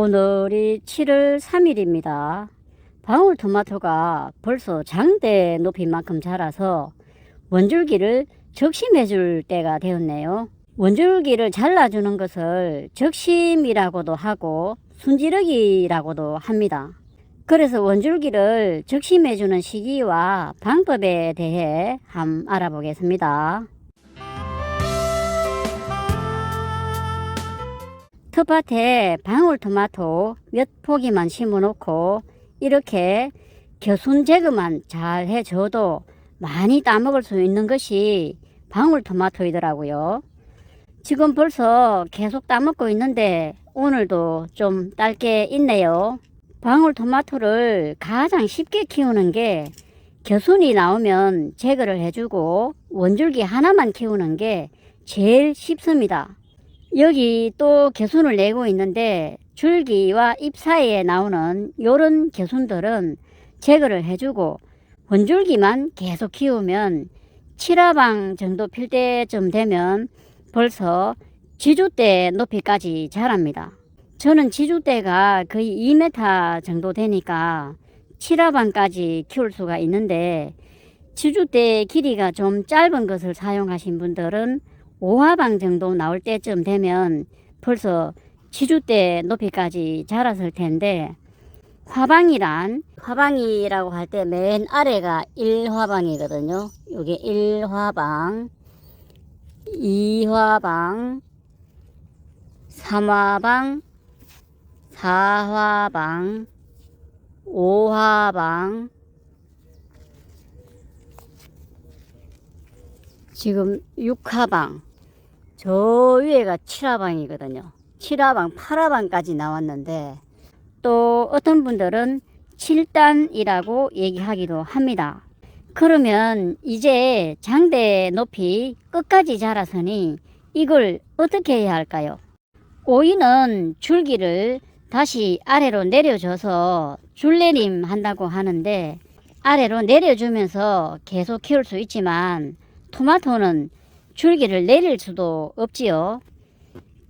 오늘이 7월 3일입니다. 방울토마토가 벌써 장대 높이만큼 자라서 원줄기를 적심해 줄 때가 되었네요. 원줄기를 잘라주는 것을 적심이라고도 하고 순지르기라고도 합니다. 그래서 원줄기를 적심해 주는 시기와 방법에 대해 한번 알아보겠습니다. 텃밭에 방울토마토 몇 포기만 심어 놓고 이렇게 겨순 제거만 잘 해줘도 많이 따먹을 수 있는 것이 방울토마토이더라고요. 지금 벌써 계속 따먹고 있는데 오늘도 좀 딸 게 있네요. 방울토마토를 가장 쉽게 키우는 게 겨순이 나오면 제거를 해주고 원줄기 하나만 키우는 게 제일 쉽습니다. 여기 또 겨순을 내고 있는데 줄기와 잎 사이에 나오는 요런 겨순들은 제거를 해주고 원줄기만 계속 키우면 7화방 정도 필 때쯤 되면 벌써 지주대 높이까지 자랍니다. 저는 지주대가 거의 2m 정도 되니까 7화방까지 키울 수가 있는데 지주대 길이가 좀 짧은 것을 사용하신 분들은 5화방 정도 나올 때쯤 되면 벌써 지주대 높이까지 자랐을 텐데 화방이라고 할 때 맨 아래가 1화방이거든요. 여기 1화방, 2화방, 3화방, 4화방, 5화방, 지금 6화방, 저 위에가 7화방이거든요. 7화방, 8화방까지 나왔는데 또 어떤 분들은 7단이라고 얘기하기도 합니다. 그러면 이제 장대 높이 끝까지 자랐으니 이걸 어떻게 해야 할까요? 오이는 줄기를 다시 아래로 내려줘서 줄내림 한다고 하는데 아래로 내려주면서 계속 키울 수 있지만 토마토는 줄기를 내릴 수도 없지요.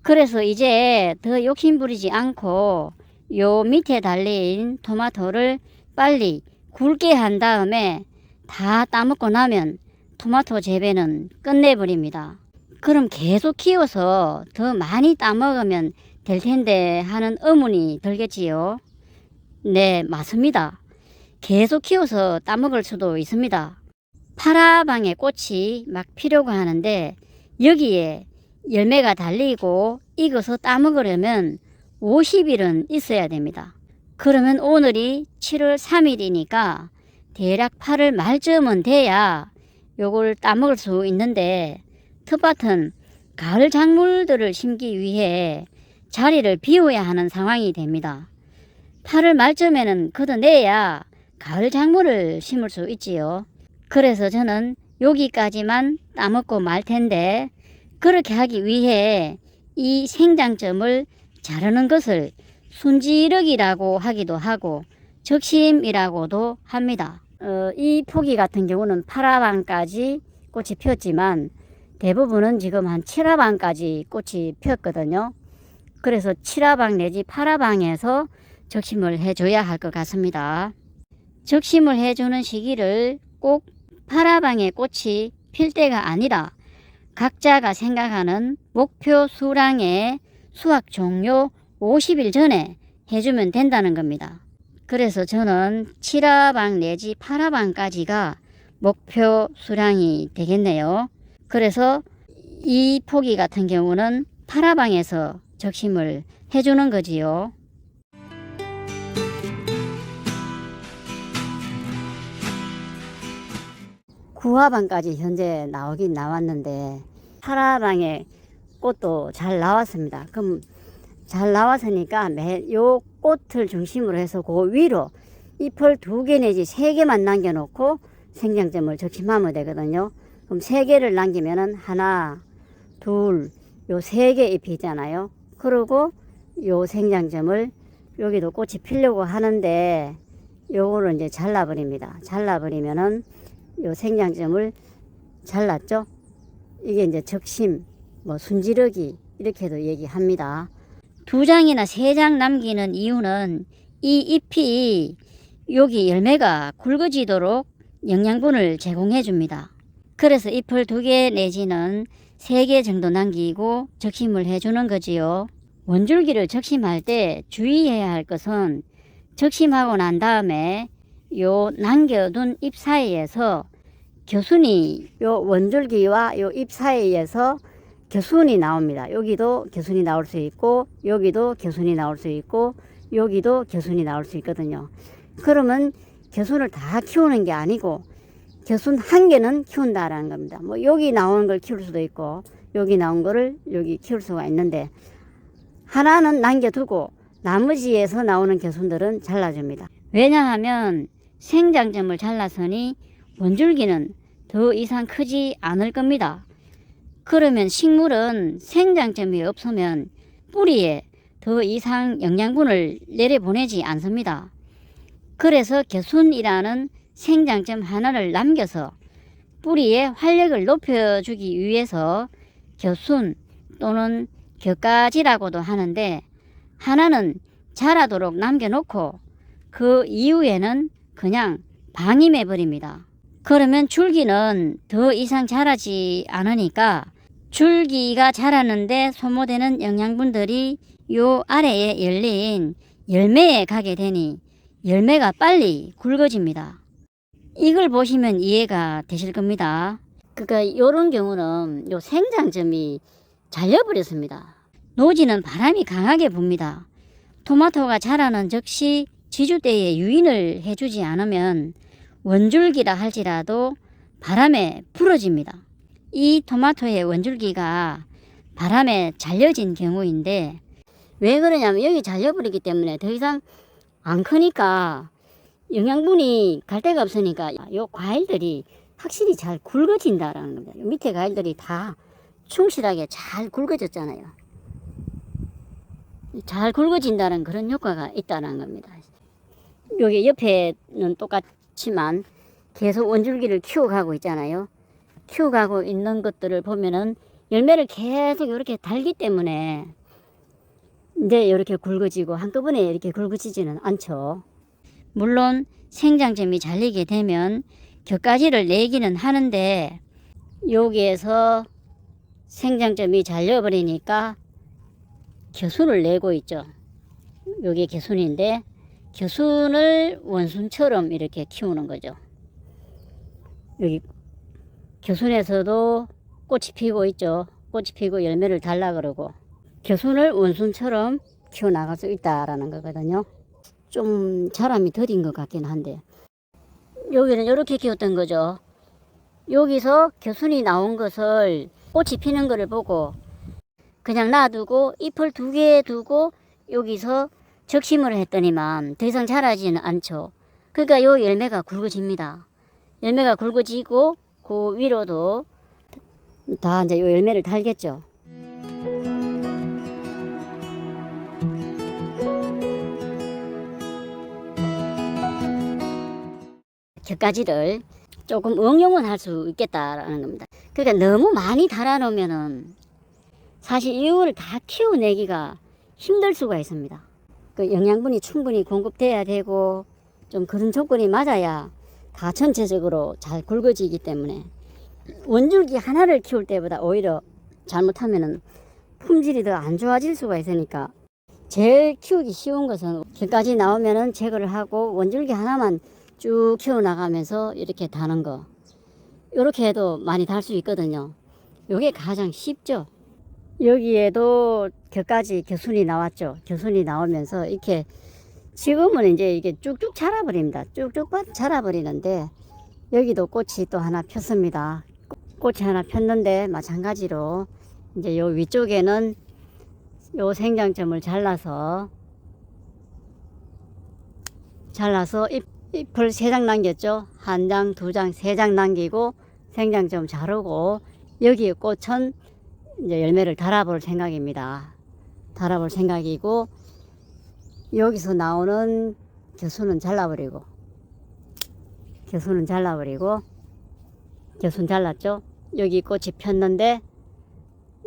그래서 이제 더 욕심부리지 않고 요 밑에 달린 토마토를 빨리 굵게 한 다음에 다 따먹고 나면 토마토 재배는 끝내버립니다. 그럼 계속 키워서 더 많이 따먹으면 될 텐데 하는 의문이 들겠지요. 네, 맞습니다. 계속 키워서 따먹을 수도 있습니다. 8화방에 꽃이 막 피려고 하는데 여기에 열매가 달리고 익어서 따먹으려면 50일은 있어야 됩니다. 그러면 오늘이 7월 3일이니까 대략 8월 말쯤은 돼야 요걸 따먹을 수 있는데 텃밭은 가을 작물들을 심기 위해 자리를 비워야 하는 상황이 됩니다. 8월 말쯤에는 걷어내야 가을 작물을 심을 수 있지요. 그래서 저는 여기까지만 따먹고 말 텐데 그렇게 하기 위해 이 생장점을 자르는 것을 순지르기라고 하기도 하고 적심이라고도 합니다. 이 포기 같은 경우는 8화방까지 꽃이 폈지만 대부분은 지금 한 7화방까지 꽃이 폈거든요. 그래서 7화방 내지 8화방에서 적심을 해줘야 할 것 같습니다. 적심을 해주는 시기를 꼭 8화방에 꽃이 필 때가 아니라 각자가 생각하는 목표 수량의 수확 종료 50일 전에 해주면 된다는 겁니다. 그래서 저는 7화방 내지 8화방까지가 목표 수량이 되겠네요. 그래서 이 포기 같은 경우는 8화방에서 적심을 해주는 거지요. 구화방까지 현재 나오긴 나왔는데 8화방에 꽃도 잘 나왔습니다. 그럼 잘 나왔으니까 요 꽃을 중심으로 해서 그 위로 잎을 2개 내지 3개만 남겨놓고 생장점을 적심하면 되거든요. 그럼 3개를 남기면은 하나, 둘, 요 3개 잎이 있잖아요. 그리고 요 생장점을 여기도 꽃이 피려고 하는데 요거를 이제 잘라버립니다. 잘라버리면은 요 생장점을 잘랐죠. 이게 이제 적심, 뭐 순지르기 이렇게도 얘기합니다. 두 장이나 세 장 남기는 이유는 이 잎이 여기 열매가 굵어지도록 영양분을 제공해 줍니다. 그래서 잎을 2개 내지는 3개 정도 남기고 적심을 해주는 거지요. 원줄기를 적심할 때 주의해야 할 것은 적심하고 난 다음에 요 남겨둔 잎 사이에서 겨순이 요 원줄기와 요 잎 사이에서 겨순이 나옵니다. 여기도 겨순이 나올 수 있고 여기도 겨순이 나올 수 있고 여기도 겨순이 나올 수 있거든요. 그러면 겨순을 다 키우는 게 아니고 겨순 한 개는 키운다라는 겁니다. 뭐 여기 나오는 걸 키울 수도 있고 여기 나온 거를 여기 키울 수가 있는데 하나는 남겨두고 나머지에서 나오는 겨순들은 잘라줍니다. 왜냐하면 생장점을 잘라서니 원줄기는 더 이상 크지 않을 겁니다. 그러면 식물은 생장점이 없으면 뿌리에 더 이상 영양분을 내려보내지 않습니다. 그래서 겨순이라는 생장점 하나를 남겨서 뿌리에 활력을 높여주기 위해서 겨순 또는 겨가지라고도 하는데 하나는 자라도록 남겨놓고 그 이후에는 그냥 방임해 버립니다. 그러면 줄기는 더 이상 자라지 않으니까 줄기가 자라는데 소모되는 영양분들이 요 아래에 열린 열매에 가게 되니 열매가 빨리 굵어집니다. 이걸 보시면 이해가 되실 겁니다. 그러니까 요런 경우는 요 생장점이 잘려버렸습니다. 노지는 바람이 강하게 붑니다. 토마토가 자라는 즉시 지주대에 유인을 해주지 않으면 원줄기라 할지라도 바람에 부러집니다. 이 토마토의 원줄기가 바람에 잘려진 경우인데 왜 그러냐면 여기 잘려버리기 때문에 더 이상 안 크니까 영양분이 갈 데가 없으니까 요 과일들이 확실히 잘 굵어진다라는 겁니다. 요 밑에 과일들이 다 충실하게 잘 굵어졌잖아요. 잘 굵어진다는 그런 효과가 있다는 겁니다. 여기 옆에는 똑같지만 계속 원줄기를 키워가고 있잖아요. 키워가고 있는 것들을 보면은 열매를 계속 이렇게 달기 때문에 이제 이렇게 굵어지고 한꺼번에 이렇게 굵어지지는 않죠. 물론 생장점이 잘리게 되면 격가지를 내기는 하는데 여기에서 생장점이 잘려버리니까 겨순을 내고 있죠. 여기 겨순인데 겨순을 원순처럼 이렇게 키우는 거죠. 여기 겨순에서도 꽃이 피고 있죠. 꽃이 피고 열매를 달라 그러고 겨순을 원순처럼 키워나갈 수 있다라는 거거든요. 좀 자람이 더딘 것 같긴 한데 여기는 이렇게 키웠던 거죠. 여기서 겨순이 나온 것을 꽃이 피는 것을 보고 그냥 놔두고 잎을 2개 두고 여기서 적심을 했더니만 더 이상 자라지는 않죠. 그러니까 요 열매가 굵어집니다. 열매가 굵어지고 그 위로도 다 이제 요 열매를 달겠죠. 격가지를 조금 응용은 할 수 있겠다라는 겁니다. 그러니까 너무 많이 달아놓으면은 사실 이거를 다 키워내기가 힘들 수가 있습니다. 그 영양분이 충분히 공급돼야 되고 좀 그런 조건이 맞아야 다 전체적으로 잘 굵어지기 때문에 원줄기 하나를 키울 때보다 오히려 잘못하면은 품질이 더 안 좋아질 수가 있으니까 제일 키우기 쉬운 것은 격가지 나오면은 제거를 하고 원줄기 하나만 쭉 키워나가면서 이렇게 다는 거 이렇게 해도 많이 달 수 있거든요. 이게 가장 쉽죠. 여기에도 격가지 겨순이 나왔죠. 겨순이 나오면서 이렇게 지금은 이제 이게 쭉쭉 자라버립니다. 쭉쭉 자라버리는데 여기도 꽃이 또 하나 폈습니다. 꽃이 하나 폈는데 마찬가지로 이제 요 위쪽에는 요 생장점을 잘라서 잎을 3장 남겼죠. 1장, 2장, 3장 남기고 생장점 자르고 여기에 꽃은 이제 열매를 달아볼 생각입니다. 달아볼 생각이고 여기서 나오는 겨순은 잘라버리고 겨순 잘랐죠. 여기 꽃이 폈는데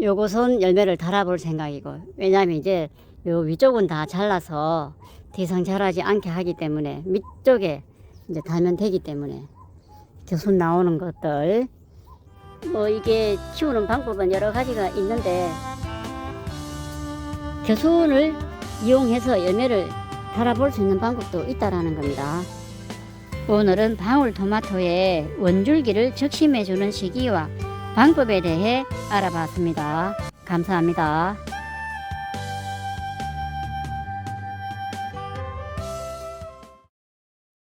요것은 열매를 달아볼 생각이고 왜냐하면 이제 요 위쪽은 다 잘라서 더 이상 자라지 않게 하기 때문에 밑쪽에 이제 달면 되기 때문에 겨순 나오는 것들 뭐 이게 키우는 방법은 여러 가지가 있는데 겨순을 이용해서 열매를 달아볼 수 있는 방법도 있다라는 겁니다. 오늘은 방울토마토의 원줄기를 적심해주는 시기와 방법에 대해 알아봤습니다. 감사합니다.